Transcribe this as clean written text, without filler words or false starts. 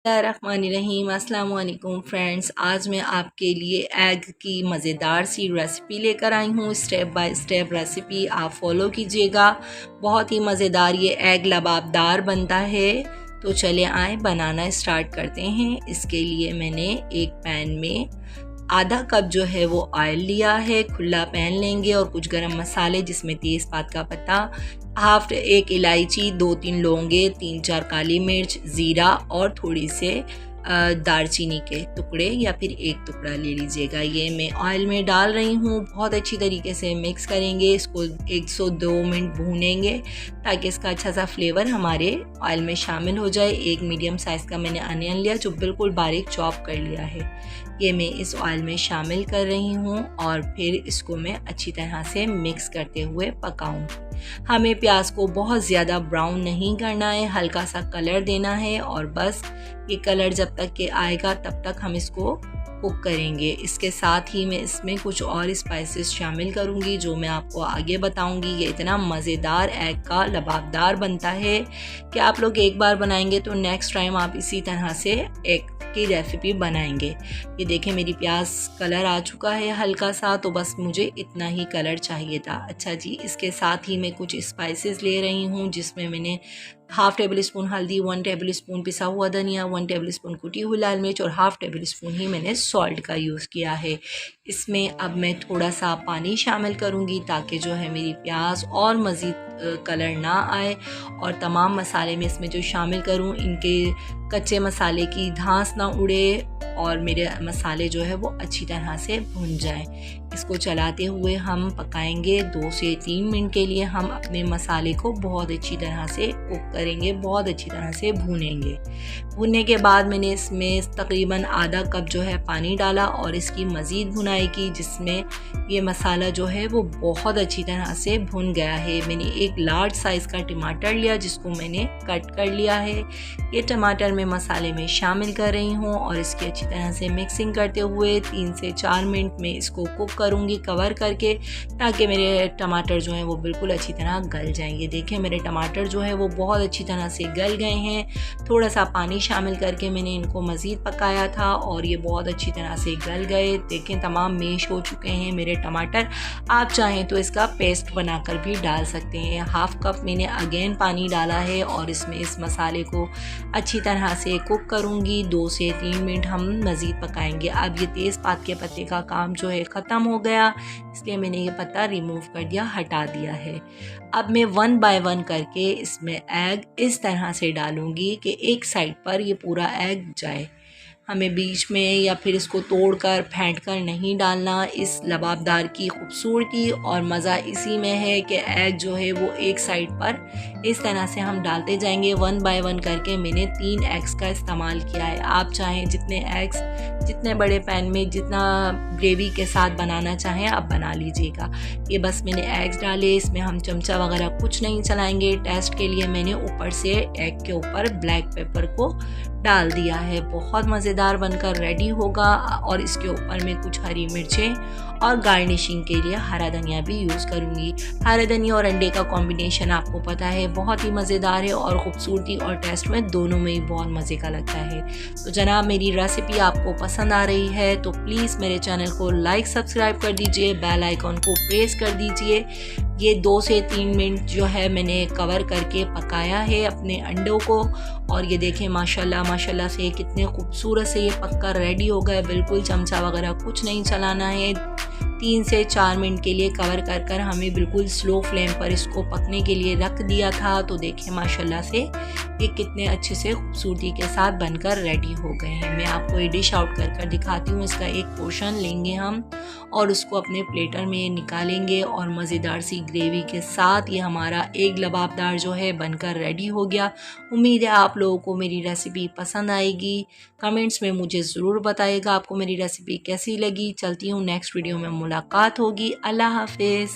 रहीम अस्सलाम वालेकुम फ्रेंड्स, आज मैं आपके लिए एग की मज़ेदार सी रेसिपी लेकर आई हूँ। स्टेप बाय स्टेप रेसिपी आप फॉलो कीजिएगा। बहुत ही मज़ेदार ये एग लबाबदार बनता है। तो चले आए बनाना स्टार्ट करते हैं। इसके लिए मैंने एक पैन में आधा कप जो है वो ऑयल लिया है। खुला पैन लेंगे और कुछ गरम मसाले जिसमें तेज़पात का पत्ता, हाफ एक इलायची, 2-3 लौंगे, 3-4 काली मिर्च, ज़ीरा और थोड़ी से दालचीनी के टुकड़े या फिर एक टुकड़ा ले लीजिएगा। ये मैं ऑयल में डाल रही हूँ। बहुत अच्छी तरीके से मिक्स करेंगे। इसको 102 मिनट भूनेंगे ताकि इसका अच्छा सा फ्लेवर हमारे ऑयल में शामिल हो जाए। एक मीडियम साइज़ का मैंने अनियन लिया जो बिल्कुल बारीक चॉप कर लिया है। ये मैं इस ऑयल में शामिल कर रही हूँ और फिर इसको मैं अच्छी तरह से मिक्स करते हुए पकाऊंगी। हमें प्याज को बहुत ज़्यादा ब्राउन नहीं करना है, हल्का सा कलर देना है और बस ये कलर जब तक के आएगा तब तक हम इसको कुक करेंगे। इसके साथ ही मैं इसमें कुछ और स्पाइसेस शामिल करूँगी जो मैं आपको आगे बताऊँगी। ये इतना मज़ेदार एग का लबाबदार बनता है कि आप लोग एक बार बनाएंगे तो नेक्स्ट टाइम आप इसी तरह से एग की रेसिपी बनाएंगे। ये देखें मेरी प्याज कलर आ चुका है हल्का सा, तो बस मुझे इतना ही कलर चाहिए था। अच्छा जी, इसके साथ ही मैं कुछ स्पाइसेस ले रही हूँ जिसमें मैंने हाफ़ टेबल स्पून हल्दी, 1 टेबल स्पून पिसा हुआ धनिया, 1 टेबल स्पून कुटी हुई लाल मिर्च और हाफ़ टेबल स्पून ही मैंने सॉल्ट का यूज़ किया है। इसमें अब मैं थोड़ा सा पानी शामिल करूँगी ताकि जो है मेरी प्याज और मज़ीद कलर ना आए और तमाम मसाले मैं इसमें जो शामिल करूँ इनके कच्चे मसाले की धांस ना उड़े और मेरे मसाले जो है वो अच्छी तरह से भुन जाए। इसको चलाते हुए हम पकाएंगे 2 से 3 मिनट के लिए। हम अपने मसाले को बहुत अच्छी तरह से कुक करेंगे, बहुत अच्छी तरह से भूनेंगे। भुनने के बाद मैंने इसमें तकरीबन आधा कप जो है पानी डाला और इसकी मज़ीद भुनाई की जिसमें ये मसाला जो है वो बहुत अच्छी तरह से भुन गया है। मैंने एक लार्ज साइज़ का टमाटर लिया जिसको मैंने कट कर लिया है। ये टमाटर मैं मसाले में शामिल कर रही हूँ और इसकी अच्छी तरह से मिक्सिंग करते हुए 3 से 4 मिनट में इसको कुक करूँगी कवर करके, ताकि मेरे टमाटर जो हैं वो बिल्कुल अच्छी तरह गल जाएंगे। देखें मेरे टमाटर जो है वो बहुत अच्छी तरह से गल गए हैं। थोड़ा सा पानी शामिल करके मैंने इनको मज़ीद पकाया था और ये बहुत अच्छी तरह से गल गए। देखें तमाम मैश हो चुके हैं मेरे टमाटर। आप चाहें तो इसका पेस्ट बनाकर भी डाल सकते हैं। हाफ़ कप मैंने अगेन पानी डाला है और इसमें इस मसाले को अच्छी तरह से कुक करूँगी। 2 से 3 मिनट हम मज़ीद पकाएंगे। अब ये तेज़पात के पत्ते का काम जो है ख़त्म हो गया, इसलिए मैंने ये पत्ता रिमूव कर दिया, हटा दिया है। अब मैं 1 बाय 1 करके इसमें एग इस तरह से डालूँगी कि एक साइड पर ये पूरा एग जाए। हमें बीच में या फिर इसको तोड़कर फेंट कर नहीं डालना। इस लबाबदार की खूबसूरती और मज़ा इसी में है कि एग जो है वो एक साइड पर इस तरह से हम डालते जाएंगे। 1 बाय 1 करके मैंने 3 एग्स का इस्तेमाल किया है। आप चाहें जितने एग्स जितने बड़े पैन में जितना ग्रेवी के साथ बनाना चाहें आप बना लीजिएगा। ये बस मैंने एग्स डाले, इसमें हम चमचा वगैरह कुछ नहीं चलाएंगे। टेस्ट के लिए मैंने ऊपर से एग के ऊपर ब्लैक पेपर को डाल दिया है। बहुत मज़ेदार बनकर रेडी होगा और इसके ऊपर मैं कुछ हरी मिर्चें और गार्निशिंग के लिए हरा धनिया भी यूज़ करूँगी। हरा धनिया और अंडे का कॉम्बिनेशन आपको पता है बहुत ही मज़ेदार है और ख़ूबसूरती और टेस्ट में दोनों में ही बहुत मज़े का लगता है। तो जनाब मेरी रेसिपी आपको पसंद आ रही है तो प्लीज़ मेरे चैनल को लाइक सब्सक्राइब कर दीजिए, बेल आइकॉन को प्रेस कर दीजिए। ये 2 से 3 मिनट जो है मैंने कवर करके पकाया है अपने अंडों को और ये देखें माशाल्लाह माशाल्लाह से कितने खूबसूरत से ये पककर रेडी हो गया। बिल्कुल चमचा वगैरह कुछ नहीं चलाना है। 3 से 4 मिनट के लिए कवर कर कर हमें बिल्कुल स्लो फ्लेम पर इसको पकने के लिए रख दिया था। तो देखें माशाल्लाह से ये कितने अच्छे से खूबसूरती के साथ बनकर रेडी हो गए हैं। मैं आपको ये डिश आउट कर कर दिखाती हूँ। इसका एक पोर्शन लेंगे हम और उसको अपने प्लेटर में निकालेंगे और मज़ेदार सी ग्रेवी के साथ ये हमारा एग लबाबदार जो है बनकर रेडी हो गया। उम्मीद है आप लोगों को मेरी रेसिपी पसंद आएगी। कमेंट्स में मुझे ज़रूर बताइएगा आपको मेरी रेसिपी कैसी लगी। चलती हूँ, नेक्स्ट वीडियो में मुलाकात होगी। अल्लाह हाफिज़।